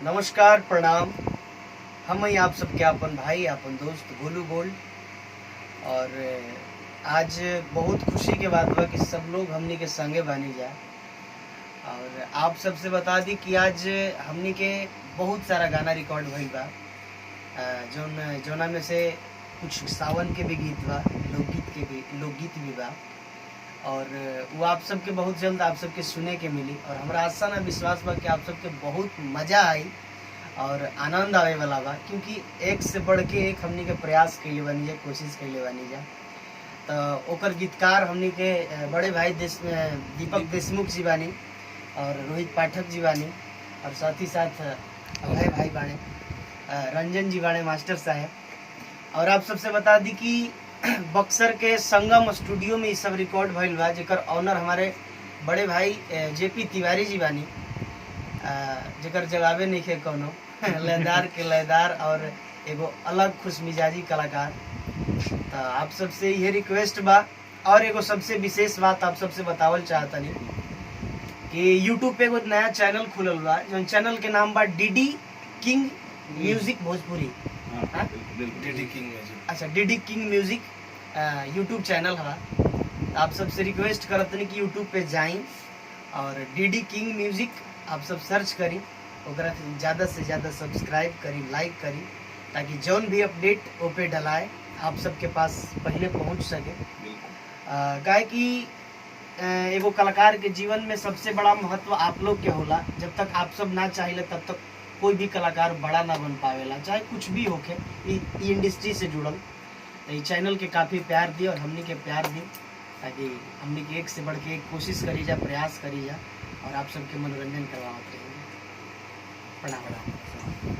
नमस्कार, प्रणाम। हम ही आप सबके अपन भाई, अपन दोस्त गोलू गोल्ड। और आज बहुत खुशी के बात बा कि सब लोग हमनी के संगे बानी जा। और आप सबसे बता दी कि आज हमनी के बहुत सारा गाना रिकॉर्ड भइल बा, जोना में से कुछ सावन के भी गीत बा, लोकगीत भी बा। और वो आप सबके बहुत जल्द आप सबके सुने के मिली। और हमारा आशा ना विश्वास बा कि आप सबके बहुत मजा आई और आनंद आवे वाला बा, क्योंकि एक से बढ़ के एक हमनी के प्रयास कैले बानी जा, कोशिश कैले बानी जा। तो ओकर गीतकार हमनी के बड़े भाई दीपक देशमुख जी बानी और रोहित पाठक जी बानी, और साथ ही साथ अभय भाई बाने, रंजन जी बाने मास्टर साहब। और आप सबसे बता दी कि बक्सर के संगम स्टूडियो में ये सब रिकॉर्ड भइल बा, जेकर ऑनर हमारे बड़े भाई जेपी तिवारी जी बानी, जेकर जवाबे नहीं है कोनो। लयदार के लयदार और एगो अलग खुश मिजाजी कलाकार। तो आप सबसे ये रिक्वेस्ट बा, और एगो सबसे विशेष बात आप सबसे बतावल चाहतनी कि यूट्यूब पे एगो नया चैनल खुलल बा, जो चैनल के नाम बा DD king music Bhojpuri. DD king music. अच्छा, DD king music YouTube channel है। आप सबसे रिक्वेस्ट करतनी कि यूट्यूब पे जाई और डीडी किंग म्यूजिक आप सब सर्च करी, ओकरा ज़्यादा से ज़्यादा सब्सक्राइब करी, लाइक करी, ताकि जौन भी अपडेट ओ पे डलाए आप सबके पास पहले पहुंच सके। काहे कि एगो कलाकार के जीवन में सबसे बड़ा महत्व आप लोग के होला। जब तक आप सब ना चाहिए तब तक कोई भी कलाकार बड़ा ना बन पावेला, चाहे कुछ भी होके ई इंडस्ट्री से जुड़ल। तो ये चैनल के काफ़ी प्यार दी और हमनी के प्यार दी, ताकि हमनी के एक से बढ़ के एक कोशिश करी जा, प्रयास करी जा और आप सबके मनोरंजन करवाते हैं। प्रणाम।